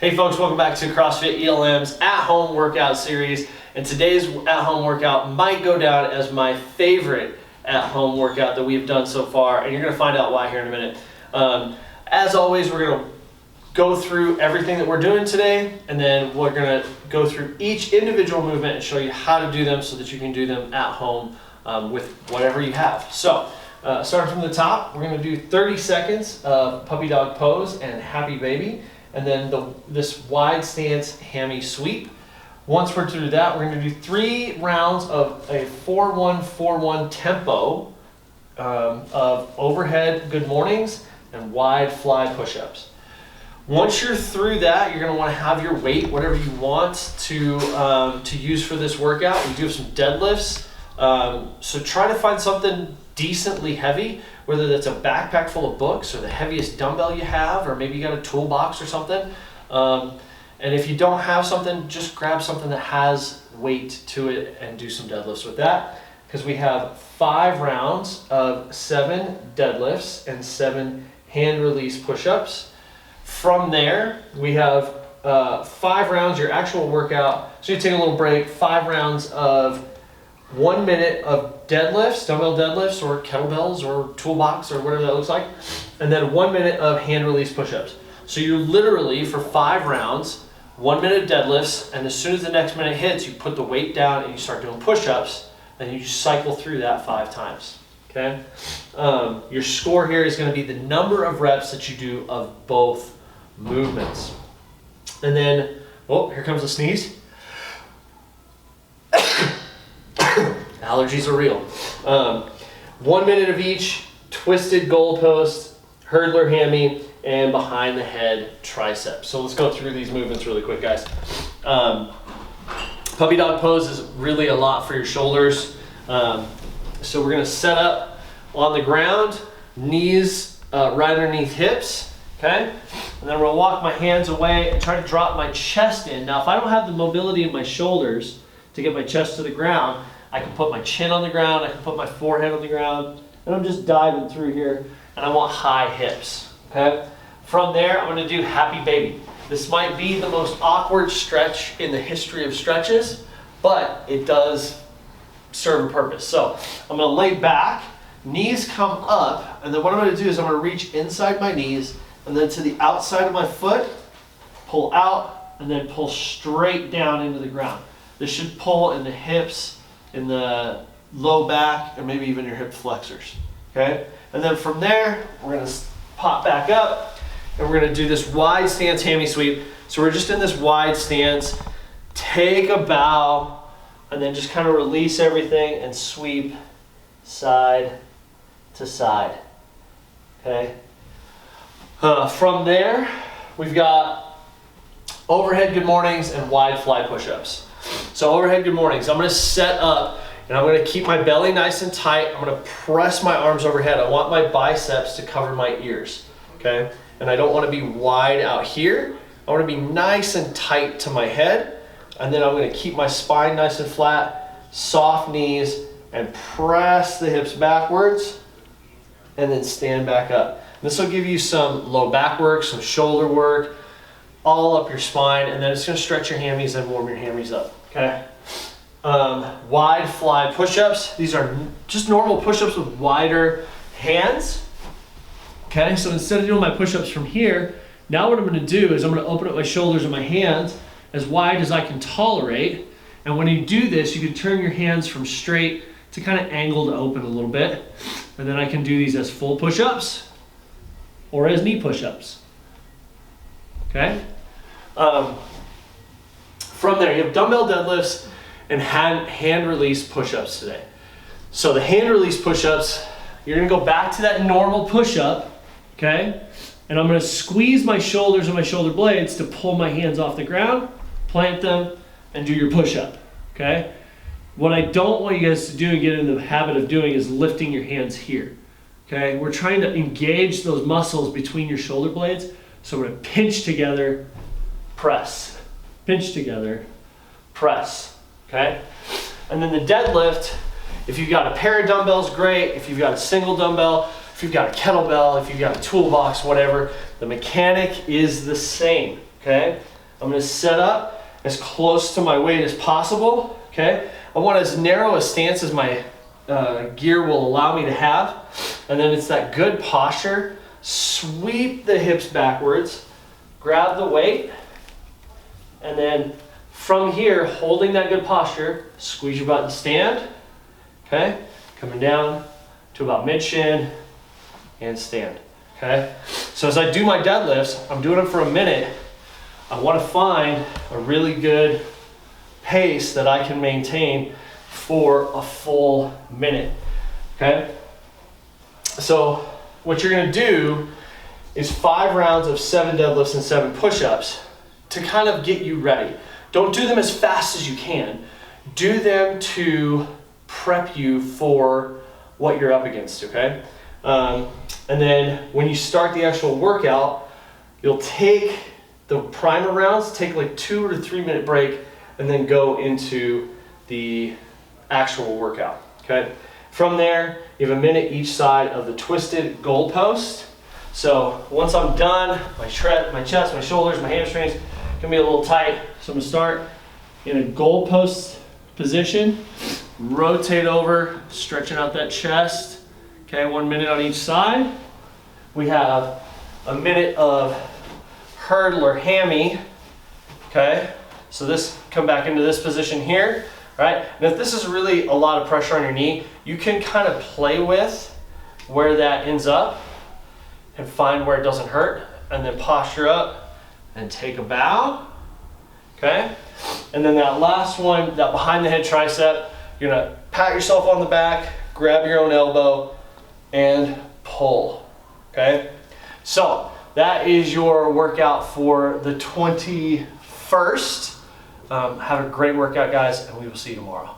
Hey folks, welcome back to CrossFit ELM's at-home workout series. And today's at-home workout might go down as my favorite at-home workout that we've done so far, and you're going to find out why here in a minute. As always, we're going to go through everything that we're doing today, and then we're going to go through each individual movement and show you how to do them so that you can do them at home with whatever you have. So, starting from the top, we're going to do 30 seconds of puppy dog pose and happy baby. And then this wide stance hammy sweep. Once we're through that, we're going to do 3 rounds of a 4-1-4-1 tempo of overhead good mornings and wide fly push-ups. Once you're through that, you're going to want to have your weight, whatever you want to use for this workout. We do have some deadlifts, so try to find something decently heavy, whether that's a backpack full of books or the heaviest dumbbell you have, or maybe you got a toolbox or something. And if you don't have something, just grab something that has weight to it and do some deadlifts with that, because we have 5 rounds of 7 deadlifts and 7 hand release push-ups. From there, we have 5 rounds, your actual workout. So you take a little break, 5 rounds of 1 minute of deadlifts, dumbbell deadlifts or kettlebells or toolbox or whatever that looks like, and then 1 minute of hand release push-ups. So you're literally, for 5 rounds, 1 minute of deadlifts, and as soon as the next minute hits, you put the weight down and you start doing push-ups, and you cycle through that 5 times, okay? Your score here is gonna be the number of reps that you do of both movements. And then, oh, here comes a sneeze. Allergies are real. 1 minute of each, twisted goalpost, hurdler hammy, and behind the head tricep. So let's go through these movements really quick, guys. Puppy dog pose is really a lot for your shoulders. So we're gonna set up on the ground, knees right underneath hips, okay? And then we'll walk my hands away and try to drop my chest in. Now, if I don't have the mobility in my shoulders to get my chest to the ground, I can put my chin on the ground, I can put my forehead on the ground, and I'm just diving through here, and I want high hips, okay? From there, I'm gonna do happy baby. This might be the most awkward stretch in the history of stretches, but it does serve a purpose. So I'm gonna lay back, knees come up, and then what I'm gonna do is I'm gonna reach inside my knees, and then to the outside of my foot, pull out, and then pull straight down into the ground. This should pull in the hips, in the low back, and maybe even your hip flexors, okay? And then from there, we're gonna pop back up, and we're gonna do this wide stance hammy sweep. So we're just in this wide stance, take a bow, and then just kind of release everything and sweep side to side, okay? From there, we've got overhead good mornings and wide fly push-ups. So overhead good mornings, I'm gonna set up and I'm gonna keep my belly nice and tight. I'm gonna press my arms overhead. I want my biceps to cover my ears, okay? And I don't wanna be wide out here. I wanna be nice and tight to my head. And then I'm gonna keep my spine nice and flat, soft knees, and press the hips backwards, and then stand back up. This will give you some low back work, some shoulder work, all up your spine, and then it's gonna stretch your hammies and warm your hammies up, okay? Wide fly push-ups. These are just normal push-ups with wider hands, okay? So instead of doing my push-ups from here, now what I'm gonna do is I'm gonna open up my shoulders and my hands as wide as I can tolerate, and when you do this, you can turn your hands from straight to kind of angled open a little bit, and then I can do these as full push-ups or as knee push-ups, okay? From there, you have dumbbell deadlifts and hand release push-ups today. So the hand release push-ups, you're gonna go back to that normal push-up, okay? And I'm gonna squeeze my shoulders and my shoulder blades to pull my hands off the ground, plant them, and do your push-up, okay? What I don't want you guys to do and get into the habit of doing is lifting your hands here, okay? We're trying to engage those muscles between your shoulder blades, so we're gonna pinch together, press, pinch together, press, okay? And then the deadlift, if you've got a pair of dumbbells, great. If you've got a single dumbbell, if you've got a kettlebell, if you've got a toolbox, whatever, the mechanic is the same, okay? okay? I'm gonna set up as close to my weight as possible, okay? I want as narrow a stance as my gear will allow me to have. And then it's that good posture. Sweep the hips backwards, grab the weight, and then from here, holding that good posture, squeeze your butt and stand, okay? Coming down to about mid-shin and stand, okay? So as I do my deadlifts, I'm doing them for a minute. I want to find a really good pace that I can maintain for a full minute, okay? So what you're gonna do is 5 rounds of 7 deadlifts and 7 push-ups to kind of get you ready. Don't do them as fast as you can. Do them to prep you for what you're up against, okay? And then when you start the actual workout, you'll take the primer rounds, take like 2 to 3 minute break, and then go into the actual workout, okay? From there, you have a minute each side of the twisted goalpost. So once I'm done, my chest, my shoulders, my hamstrings can be a little tight. So I'm gonna start in a goalpost position, rotate over, stretching out that chest. Okay, 1 minute on each side. We have a minute of hurdle or hammy. Okay, so come back into this position here, right? And if this is really a lot of pressure on your knee, you can kind of play with where that ends up and find where it doesn't hurt, and then posture up and take a bow, okay? And then that last one, that behind the head tricep, you're gonna pat yourself on the back, grab your own elbow, and pull, okay? So that is your workout for the 21st. Have a great workout, guys, and we will see you tomorrow.